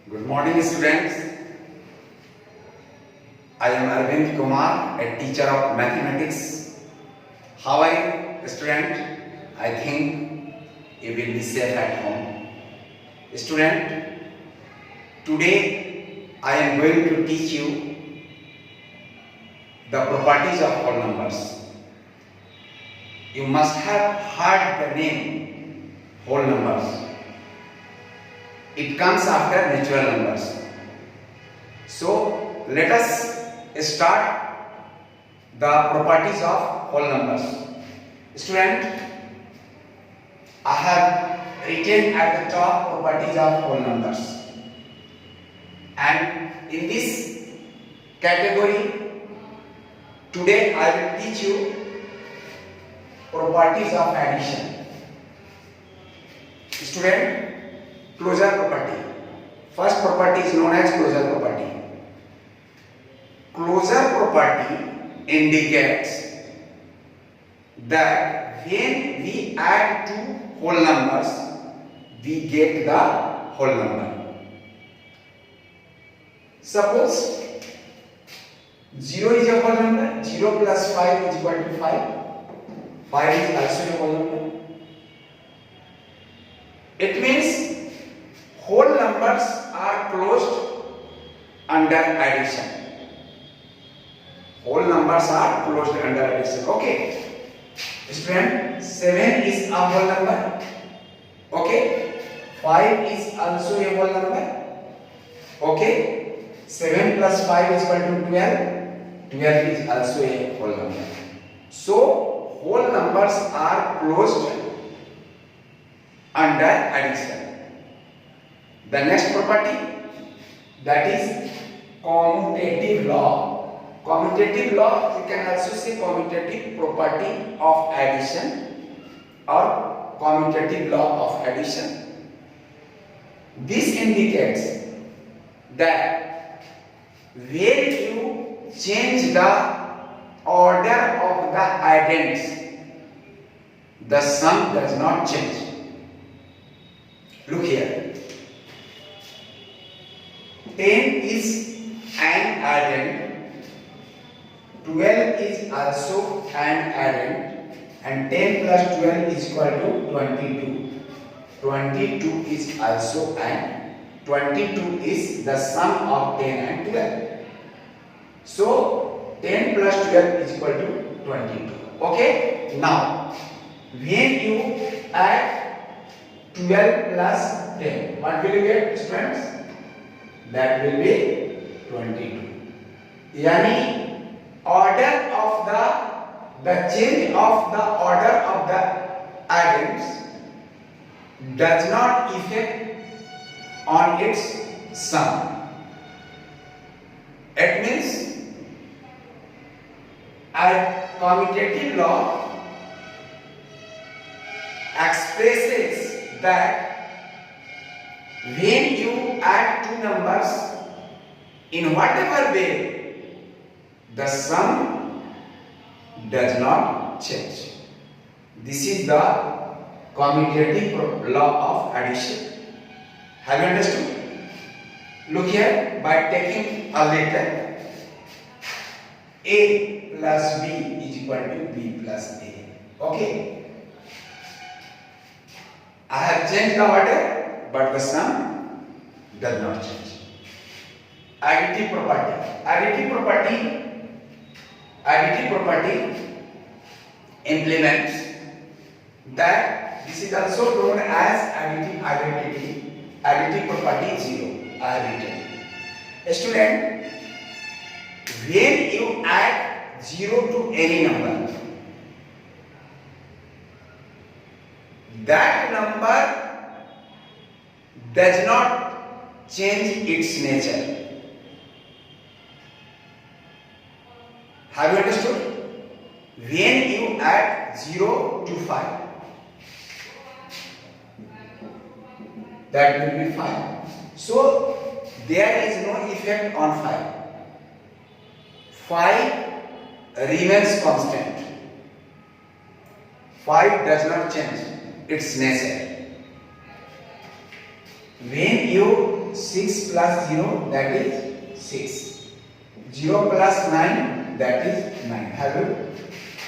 Good morning, students. I am Arvind Kumar, a teacher of mathematics. How are you, student? I think you will be safe at home. Student, today I am going to teach you the properties of whole numbers. You must have heard the name whole numbers. It comes after natural numbers. So let us start the properties of whole numbers. Student, I have written at the top properties of whole numbers, and in this category today I will teach you properties of addition. Student, closure property. First property is known as closure property. Closure property indicates that when we add two whole numbers, we get the whole number. Suppose 0 is a whole number, 0 plus 5 is equal to 5. 5 is also a whole number. It means whole numbers are closed under addition. Whole numbers are closed under addition. Okay. Student, 7 is a whole number. Okay. 5 is also a whole number. Okay. 7 plus 5 is equal to 12. 12 is also a whole number. So, whole numbers are closed under addition. The next property, that is commutative law. Commutative law, you can also say commutative property of addition or commutative law of addition. This indicates that when you change the order of the addends, the sum does not change. Look here. 10 is an addend, 12 is also an addend, and 10 plus 12 is equal to 22. 22 is also an, 22 is the sum of 10 and 12. So 10 plus 12 is equal to 22. Okay? Now, when you add 12 plus 10, what will you get, students? That will be 22. Yani order of the change of the order of the addends does not affect on its sum. It means a commutative law expresses that when you add two numbers, in whatever way, the sum does not change. This is the commutative law of addition. Have you understood? Look here, by taking a letter, A plus B is equal to B plus A. Okay? I have changed the order, but the sum does not change. Additive property. Additive property implements that this is also known as additive identity. Additive property 0. I have written. Student, when you add 0 to any number, that number does not change its nature. Have you understood? When you add 0 to 5, that will be 5. So there is no effect on 5. 5 remains constant. 5 does not change its nature. When you 6 plus 0, that is 6. 0 plus 9, that is 9. Have you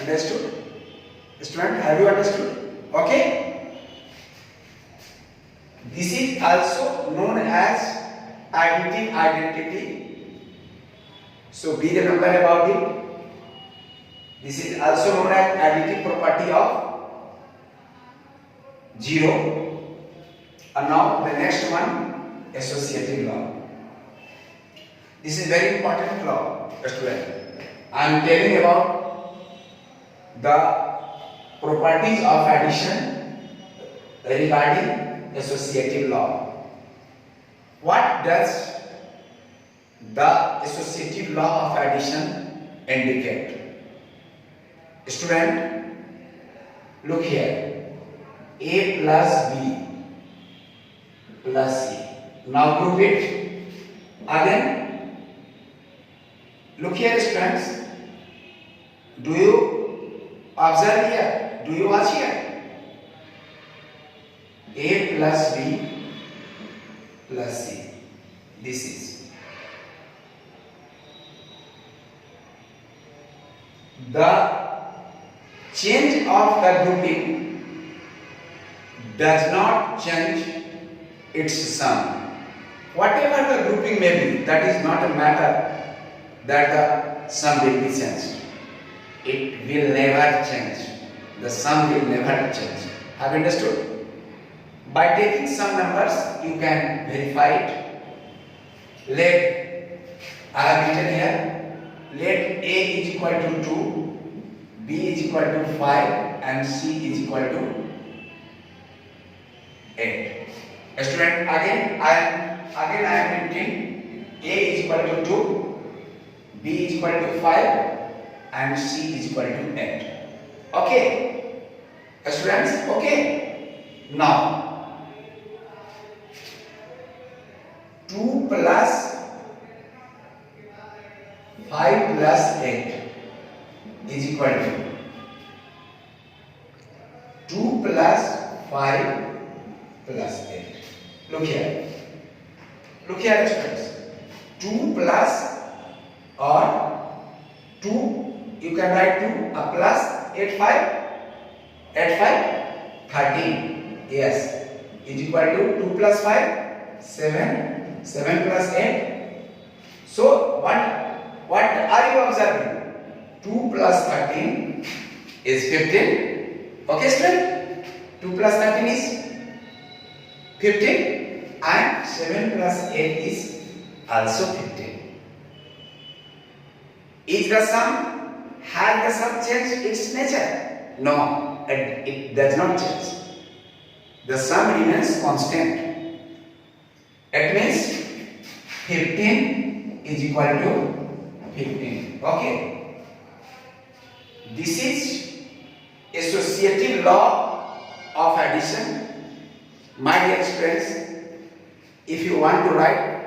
understood? Student, have you understood? Okay. This is also known as additive identity. So be remember about it. This is also known as additive property of 0. And now the next one, associative law. This is very important law, student. I am telling about the properties of addition regarding associative law. What does the associative law of addition indicate? Student, look here. A plus B plus C. Now group it. Again, look here, students. Do you observe here? Do you watch here? A plus B plus C. This is. The change of the grouping does not change its sum. Whatever the grouping may be, that is not a matter that the sum will be changed. It will never change. The sum will never change. Have you understood? By taking some numbers, you can verify it. Let I have written here. Let A is equal to 2, B is equal to 5, and C is equal to 8. Student, again I am writing A is equal to 2, B is equal to 5, and C is equal to 8. Okay, students. Okay. Now 2 plus 5 plus 8 is equal to 2 plus 5 plus 8. Look here. Look here, students. 2 plus or 2, you can write 2 a plus 8 5 13. Yes, is equal to 2 plus 5 7 plus 8. So what are you observing? 2 plus 13 is 15. Okay, student? 2 plus 13 is 15 and 7 plus 8 is also 15. Is the sum, has the sum changed its nature? No, it does not change. The sum remains constant. It means 15 is equal to 15. Okay. This is associative law of addition. My dear students, if you want to write,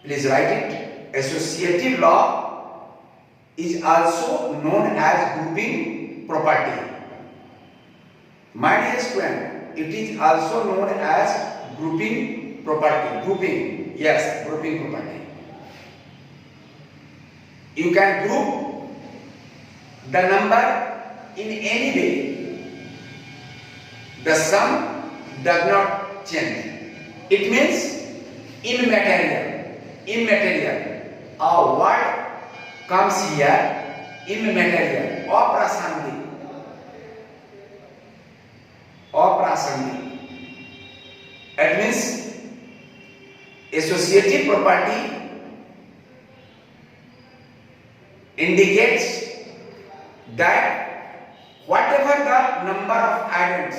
please write it. Associative law is also known as grouping property. My dear student, it is also known as grouping property. Grouping, yes, grouping property. You can group the number in any way. The sum does not change. It means immaterial. A word comes here, immaterial, aprasangic. It means associative property indicates that whatever the number of items,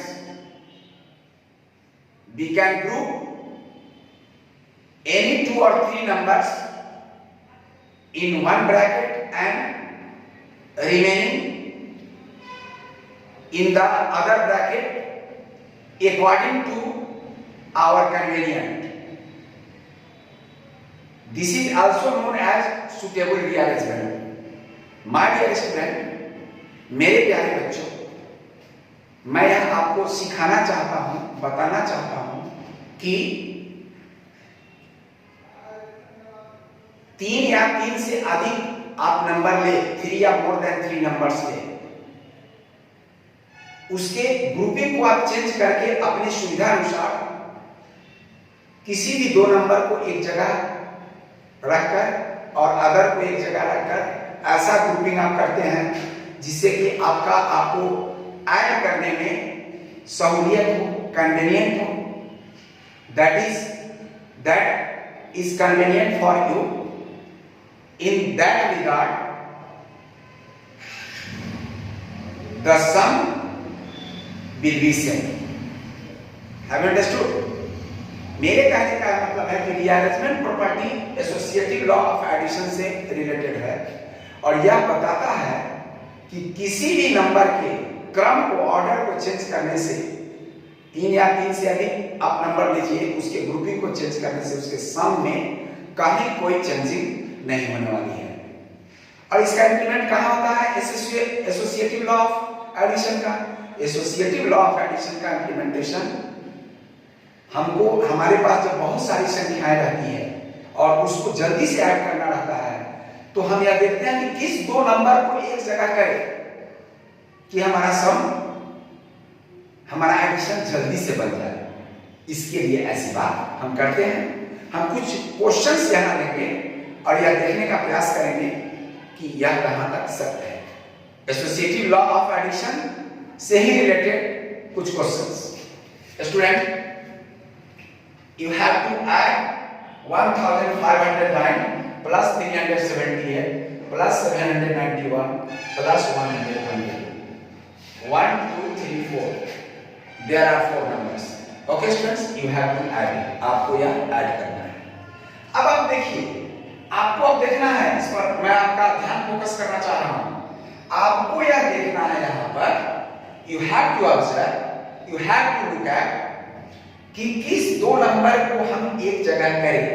we can group any 2 or 3 numbers in one bracket and remaining in the other bracket according to our convenience. This is also known as suitable rearrangement. My dear student, मेरे प्यारे बच्चों, मैं आपको सिखाना चाहता हूं, बताना चाहता हूं कि 3 या 3 से अधिक आप नंबर ले, 3 या मोर देन 3 नंबर्स ले, उसके ग्रुपिंग को आप चेंज करके अपनी सुविधा अनुसार किसी भी 2 नंबर को एक जगह रखकर और अदर को एक जगह रखकर ऐसा ग्रुपिंग आप करते हैं जिससे कि आपको ऐड करने में सहूलियत हो, कन्वीनियंट हो, that is convenient for you. In that regard, the sum will be same. Have you understood? मेरे कहने का मतलब है कि rearrangement property associative law of addition से रिलेटेड है और यह बताता है कि किसी भी नंबर के क्रम को, ऑर्डर को चेंज करने से 3 या 3 से अधिक आप नंबर लीजिए, उसके ग्रुपिंग को चेंज करने से उसके सम में कहीं कोई चेंजिंग नहीं होने वाली है। और इसका इंप्लीमेंट कहाँ होता है? एसोसिएटिव लॉ ऑफ एडिशन का। एसोसिएटिव लॉ ऑफ एडिशन का इंप्लीमेंटेशन हमको, हमारे पास जब बहुत सारी संख्याएं रहती है और उसको जल्दी से ऐड करना रहता है तो हम यह देखते हैं कि किस 2 नंबर को एक जगह करें कि हमारा सम, हमारा एडिशन जल्दी से बन जाए। इसके लिए ऐसी बात हम करते हैं। हम कुछ क्वेश्चंस यहां लेंगे और यह देखने का प्रयास करेंगे कि यह कहां तक सत्य है। एसोसिएटिव लॉ ऑफ एडिशन से ही रिलेटेड कुछ questions. Student, you have to add 1509 plus 378 plus 791 plus 120. 1 2 3 4, there are 4 numbers. Okay students, you have to add it. आपको यह ऐड करना है। अब आप देखिए, आपको अब देखना है, इस पर मैं आपका ध्यान फोकस करना चाह रहा हूं। आपको यह देखना है यहाँ पर, you have to observe, you have to look at कि किस 2 नंबर को हम एक जगह करें।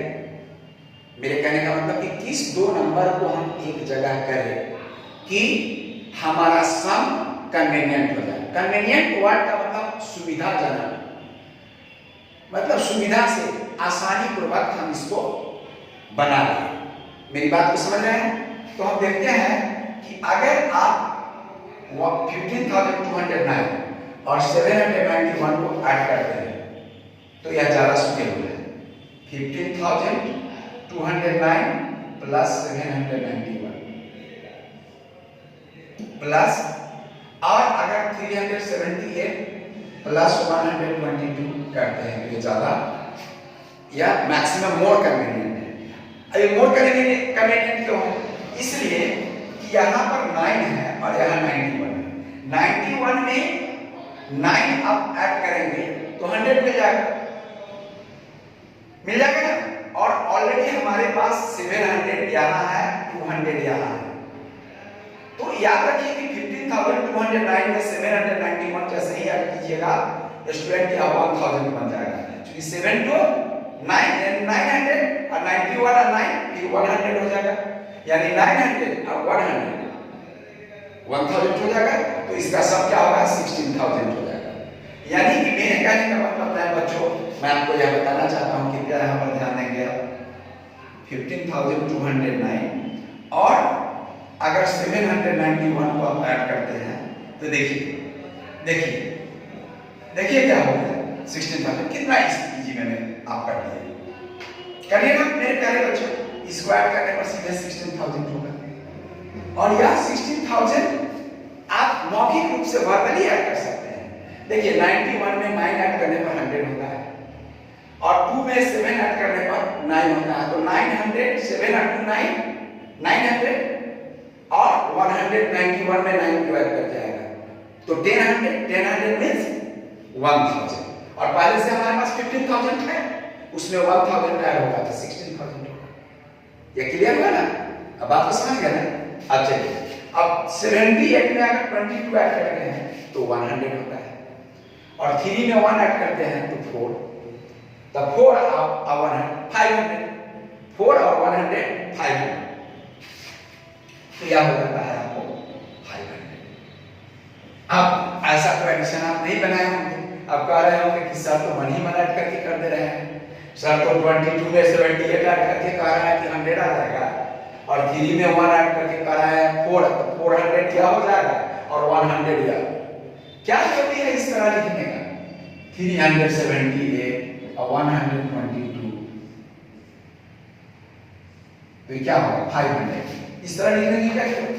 मेरे कहने का मतलब कि किस 2 नंबर को हम एक जगह करें कि हमारा सम कन्वीनियंट हो जाए। कन्वीनियंट वर्ड का मतलब सुविधाजनक, मतलब सुविधा से, आसानी पूर्वक हम इसको बना लें। मेरी बात को समझ रहे हैं? तो हम देखते हैं कि अगर आप 15,209 और 791 को ऐड करते हैं तो यह ज्यादा सुटेबल है। 15,209 प्लस 791 प्लस, और अगर 378 प्लस 122 करते हैं तो ये ज्यादा या मैक्सिमम मोर कन्वीनियंट है। ये मोर कन्वीनियंट क्यों है? इसलिए कि यहाँ पर 9 है और यहाँ 91 है। 91 में 9 आप ऐड करेंगे तो 100 मिल जाएगा ना। और ऑलरेडी हमारे पास 700 यहाँ है, 200 यहाँ है। तो याद रखिए कि 15,209 में 791 जैसे ही ऐड कीजिएगा स्टूडेंट या 1000 बन जाएगा। क्योंकि 7 to 900 और 91 और 9 फिर 100 हो जाएगा, यानी 900 और 1000 हो जाएगा। तो इसका सब क्या होगा? 16,000 हो जाएगा। यानी कि मेरे कहने का मतलब है बच्चों, मैं आपको यह बताना चाहता हूं कि क्या यहाँ पर ध्यान देंगे आप, 15,209 और अगर 791 को आप ऐड करते हैं तो देखिए क्या हो गया। 16,000 कितना इजी मैंने आप कर दिया। करिए ना मेरे प्यारे बच्चों, इसको ऐड करने पर सीधे 16,000 होगा। और यह 16,000 आप मौखिक रूप से वर्बली ऐड कर सकते हैं। देखिए 91 में 9 ऐड करने पर 100 होता है और 2 में 7 ऐड करने पर 9 होता है। तो 900, 7 into 9 900 और 191 में 9 को ऐड कर जाएगा तो 1000 मींस 1000। और पहले से हमारे पास 15,000 है, उसमें 1000 ऐड होगा तो 16,000 होगा। ये क्लियर हुआ ना? अब बात को समझ गए ना? अब चलिए, अब 78 में अगर 22 ऐड करते हैं तो 100 होता है और 3 में 1 ऐड करते हैं तो 4, तो 4 और 500, 4 और 100 500, तो यह हो जाता है आपको 500। अब ऐसा तो एडिशन आप नहीं बनाए होंगे, अब कह रहे होंगे कि सर तो मन ही मन ऐड करके कर दे रहे हैं, सर तो 22 में 78 ऐड करके कह रहा है कि 100 आ जाएगा, और 3 में 1 ऐड करके कह रहा है 4, तो 400 क्या हो जाएगा, और 100 या क्या जरूरी है इस तरह लिखने का। 378 और 122 तो क्या होगा 500, इस तरह लिखने की क्या जरूरत है।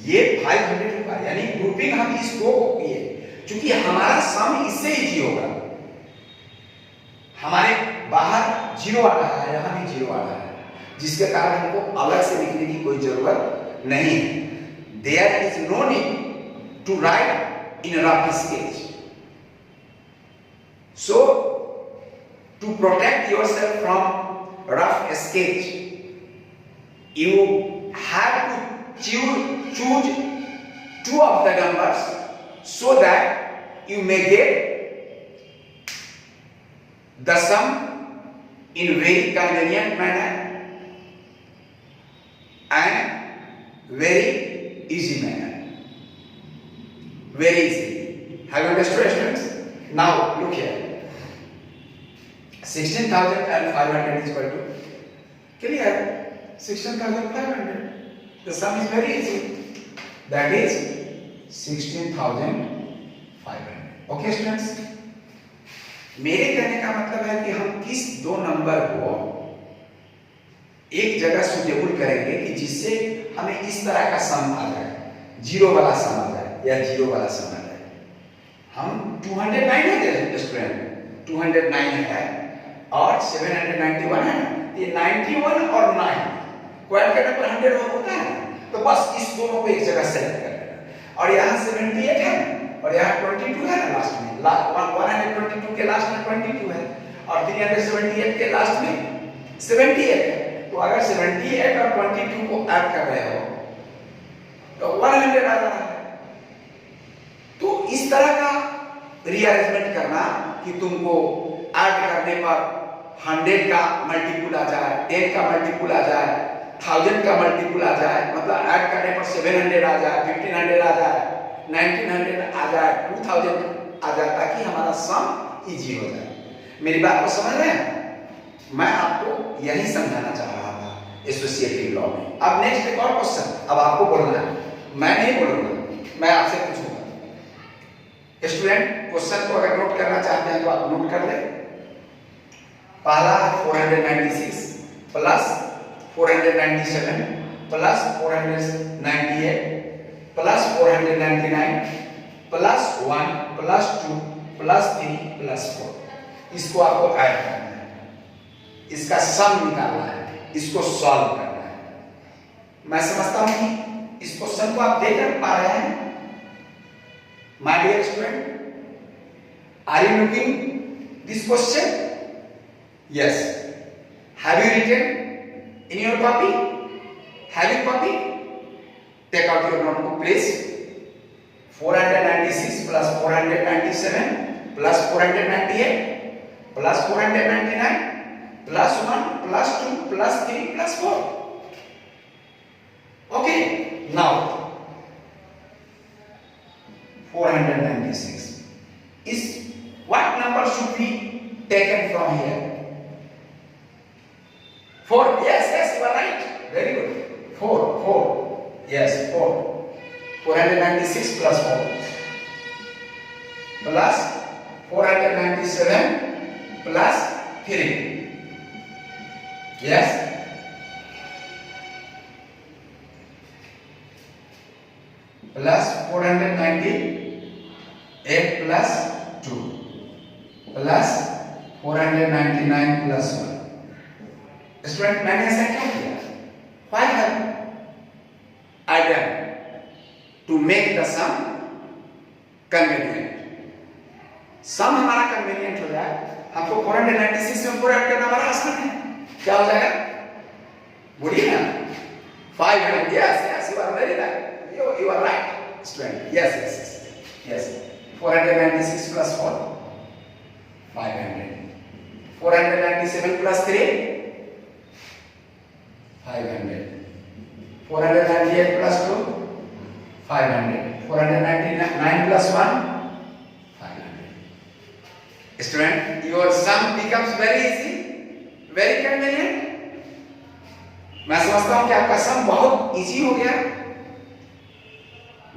ये 500 होगा, यानी ग्रुपिंग हम इसको किए, क्योंकि हमारा सम इससे इजी होगा। हमारे बाहर 0 आ रहा है, यहां भी 0 आ रहा है, जिसके कारण हमको अलग से लिखने की कोई जरूरत नहीं है। There is no need to write in a rough sketch. So, to protect yourself from rough sketch, you have to choose 2 of the numbers so that you may get the sum in very convenient manner and very easy manner. Very easy. Have you understood, students? Now look here. 16,500 is equal to clear. 16,500. The sum is very easy. That is 16,500. Okay, students? मेरे कहने का मतलब है कि हम किस 2 number को एक जगह सुटेबल करेंगे कि जिससे हमें इस तरह का सम आ जाए, 0 वाला सम आ जाए या 0 वाला सम आ जाए। हम 209 है स्टूडेंट, 209 है और 791 है, ये 91 और 9 क्वाड करने पर 100 होता है, तो बस इस दोनों को एक जगह सेलेक्ट कर लेना। और यहाँ 78 है और यहाँ 22 है ना, लास्ट में 122 के लास्ट में 22 है और 378 के लास्ट में 78 है। तो अगर 78 और 22 को ऐड कर रहे हो तो 100 आ रहा है। तो इस तरह का रीअरेंजमेंट करना कि तुमको ऐड करने पर 100 का मल्टीपल आ जाए, 10 का मल्टीपल आ जाए, 1000 का मल्टीपल आ जाए, मतलब ऐड करने पर 700 आ जाए, 1500 आ जाए, 1900 आ जाए, 2000 आ जाए, ताकि हमारा सम इजी हो जाए। मेरी बात को समझ रहे हैं? मैं आपको यही समझाना चाह रहा था एसोसिएटिव लॉ में। अब नेक्स्ट एक और क्वेश्चन, अब आपको बोलना है, मैं नहीं बोलूंगा, मैं आपसे पूछूंगा। स्टूडेंट क्वेश्चन को अगर नोट करना चाहते हैं तो आप नोट कर ले। पहला 496 plus 497 plus 498 plus 499 plus 1 plus 2 plus 3 plus 4, इसको आपको ऐड करना है, इसका सम निकालना है, इसको सॉल्व करना है। मैं समझता हूं कि इस क्वेश्चन को आप देख पा रहे हैं। My dear student, are you looking this question? Yes. Have you written in your copy? Have you copy? Take out your notebook please. 496 plus 497 plus 498 plus 499 plus 1 plus 2 plus 3 plus 4। Okay, now 496 is what number should be taken from here? 4. Yes, you are right. Very good. 4. Yes, 4. 496 plus 4 plus 497 plus 3. Yes. Plus 498 plus 2 plus 499 plus 1. Student मैंने ऐसा क्यों किया? Why have I done? To make the sum convenient. सम हमारा convenient हो जाए, हमको 496 में पूरा करना बड़ा आसान है। क्या हो जाएगा? बोलिए ना। 500. Yes, you are very right. You are right, student. Yes. 496 plus 4, 500. 497 plus 3, 500. 498 plus 2, 500. 499 plus 1, 500. Student, your sum becomes very easy, very convenient. मैं समझता हूं कि आपका सम बहुत इजी हो गया,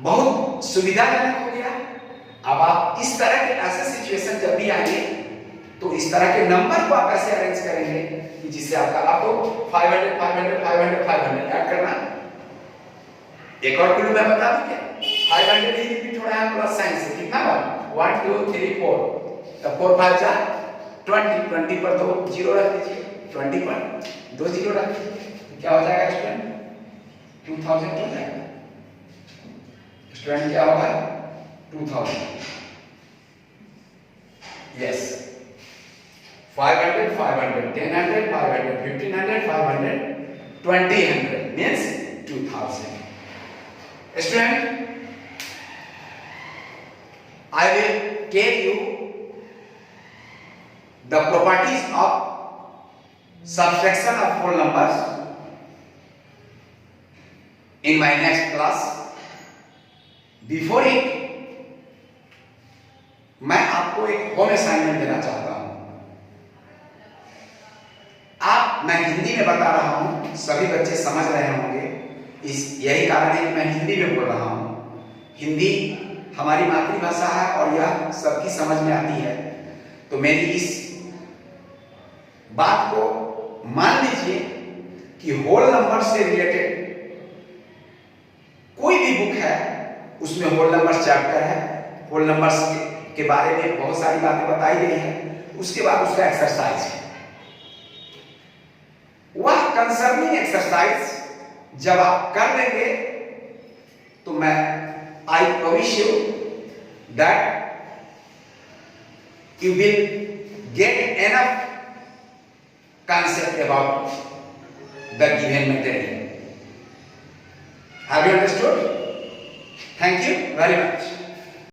बहुत सुविधाजनक हो गया। अब आप इस तरह के ऐसे सिचुएशन जब भी आएंगे तो इस तरह के नंबर को आप ऐसे अरेंज करेंगे कि जिससे आपको 500 500 500 500 ऐड करना। एक और क्लू मैं बता दूं क्या, 500 ही रिपीट हो रहा है प्लस साइन से, कितना बार 1 2 3 4, तब 4 5 जा 20, 20 पर 2 जीरो रख दीजिए, 20 पर 2 जीरो रख दीजिए, क्या हो जाएगा स्टूडेंट, 2000 हो जाएगा। स्टूडेंट क्या होगा 2000, yes 500 500 1000 500 1500 500 2000 means 2000। Student, I will tell you the properties of subtraction of whole numbers in my next class. Before it, मैं आपको एक होम असाइनमेंट देना चाहता हूं। मैं हिंदी में बता रहा हूं, सभी बच्चे समझ रहे होंगे, यही कारण है कि मैं हिंदी में बोल रहा हूं। हिंदी हमारी मातृभाषा है और यह सबकी समझ में आती है। तो मेरी इस बात को मान लीजिए कि होल नंबर से रिलेटेड कोई भी बुक है उसमें होल नंबर चैप्टर है, होल नंबर्स के बारे में बहुत सारी बातें बताई गई हैं। उसके बाद उसका एक्सरसाइज है, वह कंसर्निंग एक्सरसाइज जब आप कर लेंगे तो मैं I promise you that you will get enough concept about the given material. Have you understood? Thank you very much.